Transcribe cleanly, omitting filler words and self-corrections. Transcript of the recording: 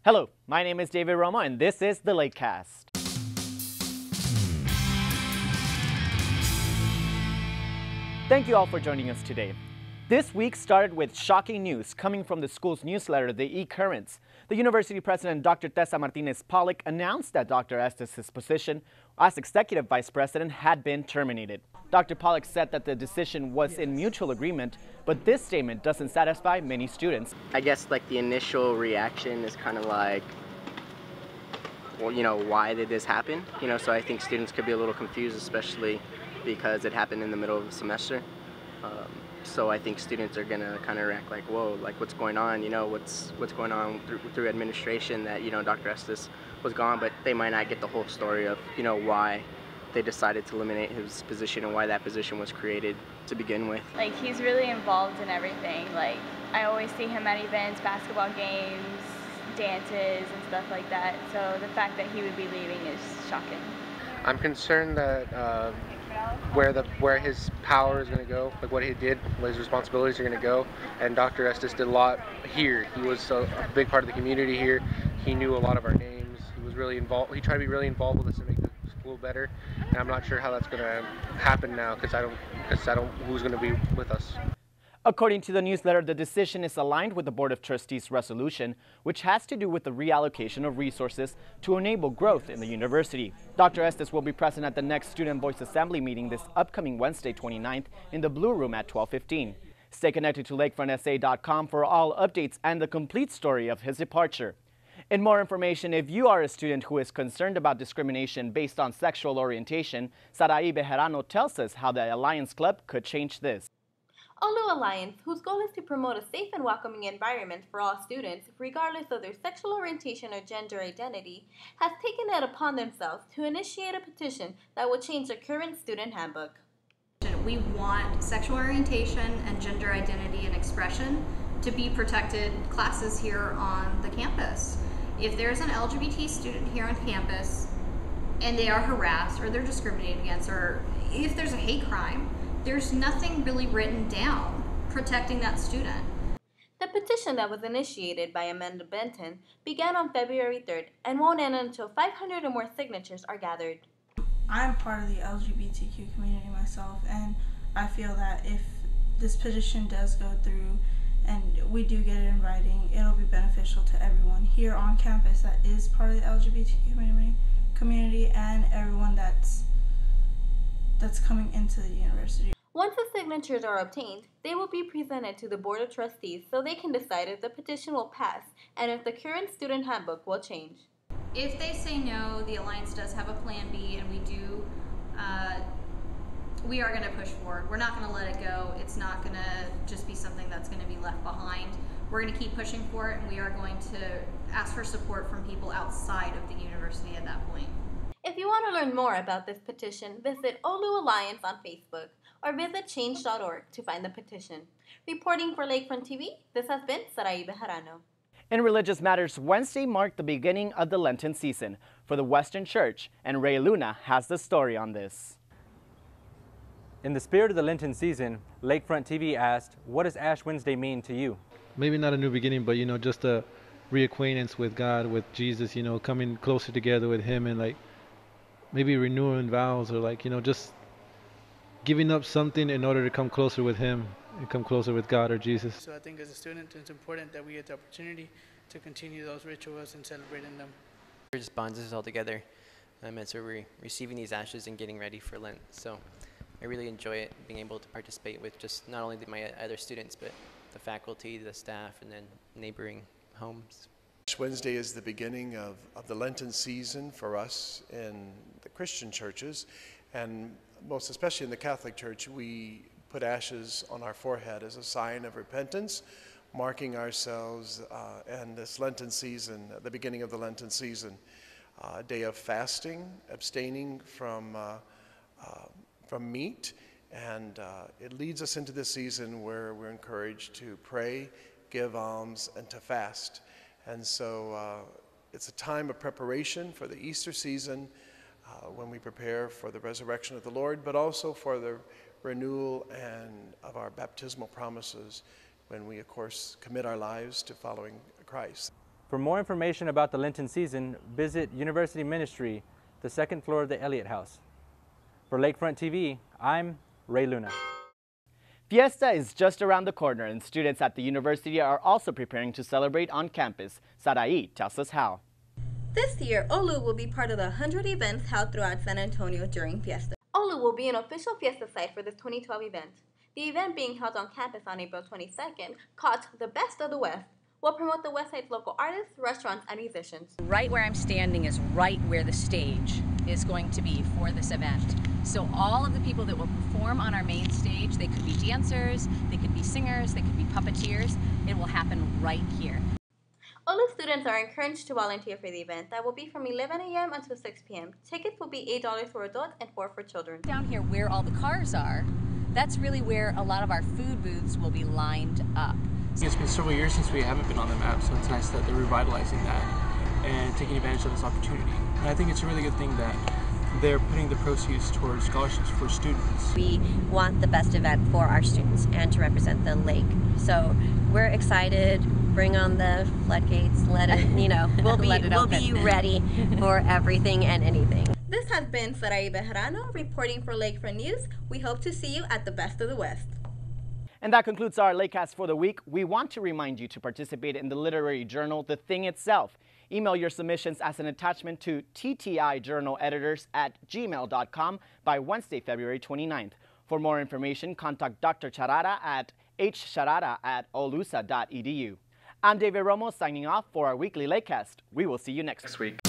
Hello, my name is David Romo, and this is the Lakecast. Thank you all for joining us today. This week started with shocking news coming from the school's newsletter, The E-Currents. The university president, Dr. Tessa Martinez-Pollock, announced that Dr. Estes' position as executive vice president had been terminated. Dr. Pollock said that the decision was in mutual agreement, but this statement doesn't satisfy many students. I guess like the initial reaction is kind of like, well, why did this happen? So I think students could be a little confused, especially because it happened in the middle of the semester. So I think students are gonna kind of react like, whoa, like what's going on? What's going on through administration that Dr. Estes was gone, but they might not get the whole story of why they decided to eliminate his position and why that position was created to begin with. Like, he's really involved in everything. Like, I always see him at events, basketball games, dances, and stuff like that. So the fact that he would be leaving is shocking. I'm concerned that where his power is going to go, like what he did, what his responsibilities are going to go. And Dr. Estes did a lot here. He was a big part of the community here. He knew a lot of our names. He was really involved. He tried to be really involved with us to make the school better. And I'm not sure how that's going to happen now because I don't who's going to be with us. According to the newsletter, the decision is aligned with the Board of Trustees resolution, which has to do with the reallocation of resources to enable growth in the university. Dr. Estes will be present at the next Student Voice Assembly meeting this upcoming Wednesday 29th in the Blue Room at 12:15. Stay connected to lakefrontsa.com for all updates and the complete story of his departure. And more information, if you are a student who is concerned about discrimination based on sexual orientation, Sarai Bejarano tells us how the Alliance Club could change this. OLLU Alliance, whose goal is to promote a safe and welcoming environment for all students, regardless of their sexual orientation or gender identity, has taken it upon themselves to initiate a petition that will change the current student handbook. We want sexual orientation and gender identity and expression to be protected classes here on the campus. If there's an LGBT student here on campus and they are harassed or they're discriminated against, or if there's a hate crime, there's nothing really written down protecting that student. The petition that was initiated by Amanda Benton began on February 3rd and won't end until 500 or more signatures are gathered. I'm part of the LGBTQ community myself, and I feel that if this petition does go through and we do get it in writing, it'll be beneficial to everyone here on campus that is part of the LGBTQ community and everyone that's coming into the university. Once the signatures are obtained, they will be presented to the Board of Trustees so they can decide if the petition will pass and if the current student handbook will change. If they say no, the Alliance does have a plan B, and we are going to push forward. We're not going to let it go. It's not going to just be something that's going to be left behind. We're going to keep pushing for it, and we are going to ask for support from people outside of the university at that point. If you want to learn more about this petition, visit OLLU Alliance on Facebook or visit change.org to find the petition. Reporting for Lakefront TV, this has been Sarai Bejarano. In Religious Matters, Wednesday marked the beginning of the Lenten season for the Western Church, and Ray Luna has the story on this. In the spirit of the Lenten season, Lakefront TV asked, what does Ash Wednesday mean to you? Maybe not a new beginning, but just a reacquaintance with God, with Jesus, coming closer together with Him, and maybe renewing vows, or just giving up something in order to come closer with Him and come closer with God or Jesus. So I think as a student, it's important that we get the opportunity to continue those rituals and celebrating them. It just bonds us all together. So we're receiving these ashes and getting ready for Lent. So I really enjoy it, being able to participate with just not only my other students, but the faculty, the staff, and then neighboring homes. Ash Wednesday is the beginning of the Lenten season for us in the Christian churches, and most especially in the Catholic Church. We put ashes on our forehead as a sign of repentance, marking ourselves and this Lenten season, the beginning of the Lenten season, a day of fasting, abstaining from meat, and it leads us into this season where we're encouraged to pray, give alms, and to fast. And so it's a time of preparation for the Easter season when we prepare for the resurrection of the Lord, but also for the renewal and of our baptismal promises when we, of course, commit our lives to following Christ. For more information about the Lenten season, visit University Ministry, the second floor of the Elliott House. For Lakefront TV, I'm Ray Luna. Fiesta is just around the corner, and students at the university are also preparing to celebrate on campus. Sarai tells us how. This year, OLLU will be part of the 100 events held throughout San Antonio during Fiesta. OLLU will be an official Fiesta site for this 2012 event. The event being held on campus on April 22nd, called the Best of the West, will promote the West Side's local artists, restaurants, and musicians. Right where I'm standing is right where the stage is going to be for this event. So all of the people that will perform on our main stage, they could be dancers, they could be singers, they could be puppeteers. It will happen right here. OLLU students are encouraged to volunteer for the event that will be from 11 a.m. until 6 p.m. Tickets will be $8 for adults and $4 for children. Down here where all the cars are, that's really where a lot of our food booths will be lined up. It's been several years since we haven't been on the map, so it's nice that they're revitalizing that and taking advantage of this opportunity. And I think it's a really good thing that they're putting the proceeds towards scholarships for students. We want the best event for our students and to represent the lake. So we're excited. Bring on the floodgates. Let it, we'll be ready for everything and anything. This has been Sarai Bejarano reporting for Lakefront News. We hope to see you at the Best of the West. And that concludes our Lakecast for the week. We want to remind you to participate in the literary journal, The Thing Itself. Email your submissions as an attachment to ttijournaleditors@gmail.com by Wednesday, February 29th. For more information, contact Dr. Charada at hcharada@ollusa.edu. I'm David Romo signing off for our weekly Lakecast. We will see you next week.